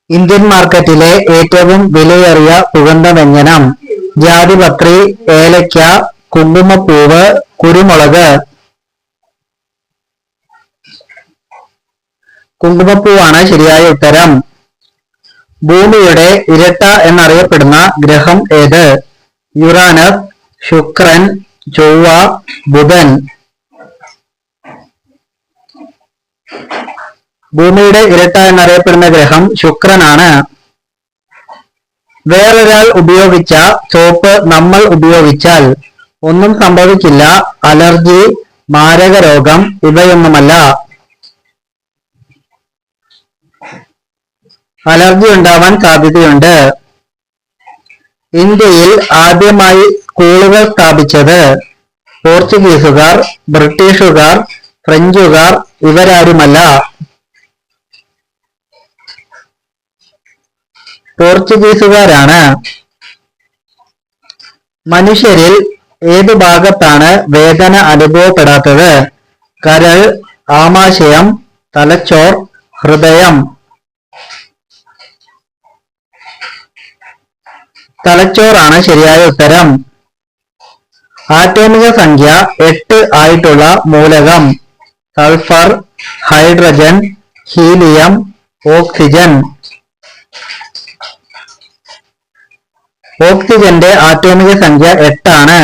Indian മാർക്കറ്റിലെ ഏറ്റവും വിലയേറിയ സുഗന്ധവ്യഞ്ജനം ജാതിപത്രി, ഏലയ്ക്ക, കുങ്കുമപ്പൂവ്, കുരുമുളക്. കുങ്കുമപ്പൂവാണ് ശരിയായ ഉത്തരം. ഭൂമിയുടെ ഇരട്ട എന്നറിയപ്പെടുന്ന ഗ്രഹം ഏത്? യുറാനസ്, ശുക്രൻ, ചൊവ്വ, ബുധൻ. ഭൂമിയുടെ ഇരട്ട എന്നറിയപ്പെടുന്ന ഗ്രഹം ശുക്രനാണ്. വേറൊരാൾ ഉപയോഗിച്ച സോപ്പ് നമ്മൾ ഉപയോഗിച്ചാൽ ഒന്നും സംഭവിക്കില്ല. അലർജി, മാരകരോഗം ഇവയൊന്നുമല്ല. അലർജി ഉണ്ടാവാൻ സാധ്യതയുണ്ട്. ഇന്ത്യയിൽ ആദ്യമായി സ്കൂളുകൾ സ്ഥാപിച്ചത് പോർച്ചുഗീസുകാർ, ബ്രിട്ടീഷുകാർ, ഫ്രഞ്ചുകാർ ഇവരാരുമല്ല. പോർച്ചുഗീസുകാരാണ്. മനുഷ്യരിൽ ഏതു ഭാഗത്താണ് വേദന അനുഭവപ്പെടാത്തത്? കരൾ, ആമാശയം, തലച്ചോർ, ഹൃദയം. തലച്ചോറാണ് ശരിയായ ഉത്തരം. ആറ്റോമിക സംഖ്യ 8 ആയിട്ടുള്ള മൂലകം? Sulphur, hydrogen, helium, oxygen. ഓക്സിജന്റെ ആറ്റോമിക സംഖ്യ 8 ആണ്.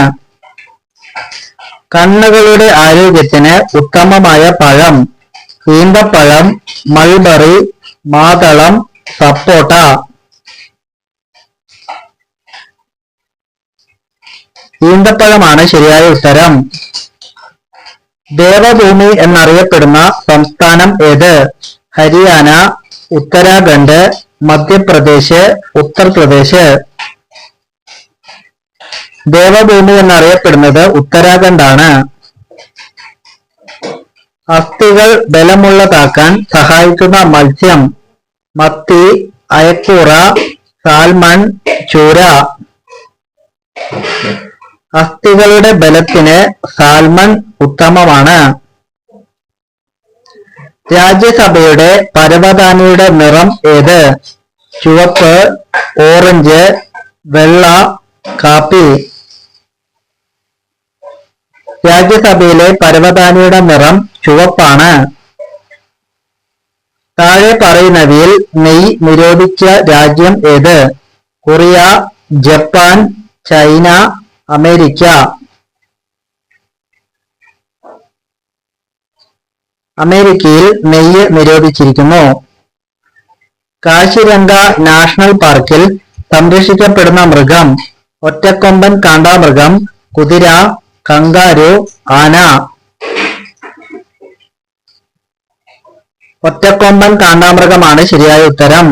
കണ്ണുകളുടെ ആരോഗ്യത്തിന് ഉത്തമമായ പഴം? ഈന്തപ്പഴം, മൾബറി, മാതളം, സപ്പോട്ട. ഈന്തപ്പഴമാണ് ശരിയായ ഉത്തരം. ദേവഭൂമി എന്നറിയപ്പെടുന്ന സംസ്ഥാനം ഏത്? ഹരിയാന, ഉത്തരാഖണ്ഡ്, മധ്യപ്രദേശ്, ഉത്തർപ്രദേശ്. ദേവഭൂമി എന്നറിയപ്പെടുന്നത് ഉത്തരാഖണ്ഡാണ്. അസ്ഥികൾ ബലമുള്ളതാക്കാൻ സഹായിക്കുന്ന മത്സ്യം? മത്തി, അയക്കൂറ, സാൽമൺ, ചൂര. അസ്ഥികളുടെ ബലത്തിന് സാൽമൺ ഉത്തമമാണ്. രാജ്യസഭയുടെ പരവതാനിയുടെ നിറം ഏത്? ചുവപ്പ്, ഓറഞ്ച്, വെള്ള, കാപ്പി. രാജ്യസഭയിലെ പരവതാനിയുടെ നിറം ചുവപ്പാണ്. താഴെ പറയുന്നവയിൽ നെയ്യ് നിരോധിച്ച രാജ്യം ഏത്? Korea, Japan, China, America. അമേരിക്കയിൽ നെയ്യ് നിരോധിച്ചിരിക്കുന്നു. കാശിരംഗ നാഷണൽ പാർക്കിൽ സംരക്ഷിക്കപ്പെടുന്ന മൃഗം? ഒറ്റക്കൊമ്പൻ കാണ്ടാമൃഗം, കുതിര, കങ്കാരു, ആന. ഒറ്റക്കൊമ്പൻ കാണ്ടാമൃഗമാണ് ശരിയായ ഉത്തരം.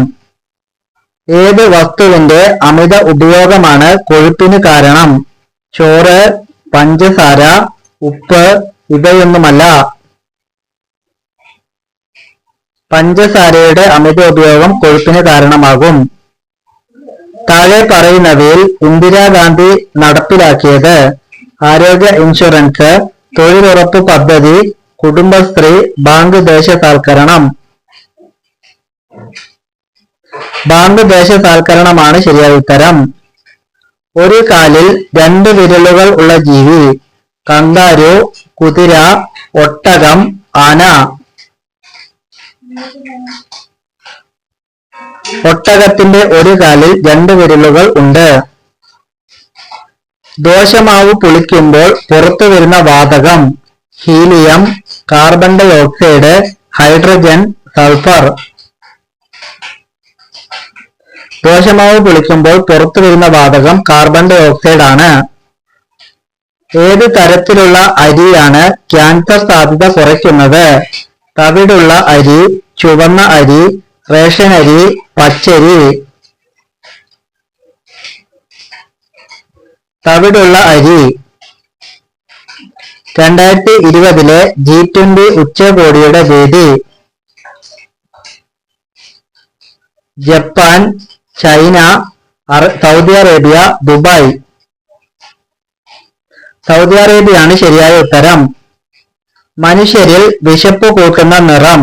ഏത് വസ്തുവിന്റെ അമിത ഉപയോഗമാണ് കൊഴുപ്പിന് കാരണം? ചോറ്, പഞ്ചസാര, ഉപ്പ് ഇവയൊന്നുമല്ല. പഞ്ചസാരയുടെ അമിത ഉപയോഗം കൊഴുപ്പിന് കാരണമാകും. താഴെ പറയുന്നവയിൽ ഇന്ദിരാഗാന്ധി നടപ്പിലാക്കിയത്? ആരോഗ്യ ഇൻഷുറൻസ്, തൊഴിലുറപ്പ് പദ്ധതി, കുടുംബശ്രീ, ബാങ്ക് ദേശസാൽക്കരണം. ബാങ്ക് ദേശസാൽക്കരണമാണ് ശരിയായ ഉത്തരം. ഒരു കാലിൽ 2 വിരലുകൾ ഉള്ള ജീവി? കങ്കാരു, കുതിര, ഒട്ടകം, ആന. ഒട്ടകത്തിന്റെ ഒരു കാലിൽ 2 വിരലുകൾ ഉണ്ട്. ദോശമാവ് പുളിക്കുമ്പോൾ പുറത്തു വരുന്ന വാതകം? Helium, carbon dioxide, hydrogen, sulphur. ദോശമാവ് പുളിക്കുമ്പോൾ പുറത്തു വരുന്ന വാതകം കാർബൺ ഡൈ ഓക്സൈഡ് ആണ്. ഏത് തരത്തിലുള്ള അരിയാണ് ക്യാൻസർ സാധ്യത കുറയ്ക്കുന്നത്? തവിടുള്ള അരി, ചുവന്ന അരി, റേഷൻ അരി, പച്ചരി. തവിടുള്ള അരി. 2020 G20 ഉച്ചകോടിയുടെ വേദി? Japan, China, Saudi Arabia, Dubai. സൗദി അറേബ്യയാണ് ശരിയായ ഉത്തരം. മനുഷ്യരിൽ വിശപ്പ് കൂട്ടുന്ന നിറം?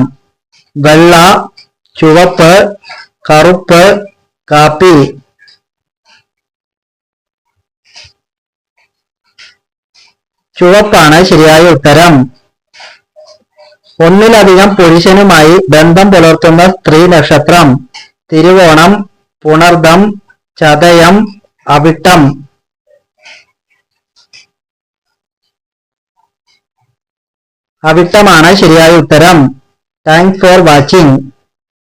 വെള്ള, ചുവപ്പ്, കറുപ്പ്, കാപ്പി. ചുവപ്പാണ് ശരിയായ ഉത്തരം. ഒന്നിലധികം പുരുഷനുമായി ബന്ധം പുലർത്തുന്ന സ്ത്രീ നക്ഷത്രം. തിരുവോണം, പുണർദം, ചതയം, അവിട്ടം. അവിട്ടമാണ് ശരിയായ ഉത്തരം. Thanks for watching.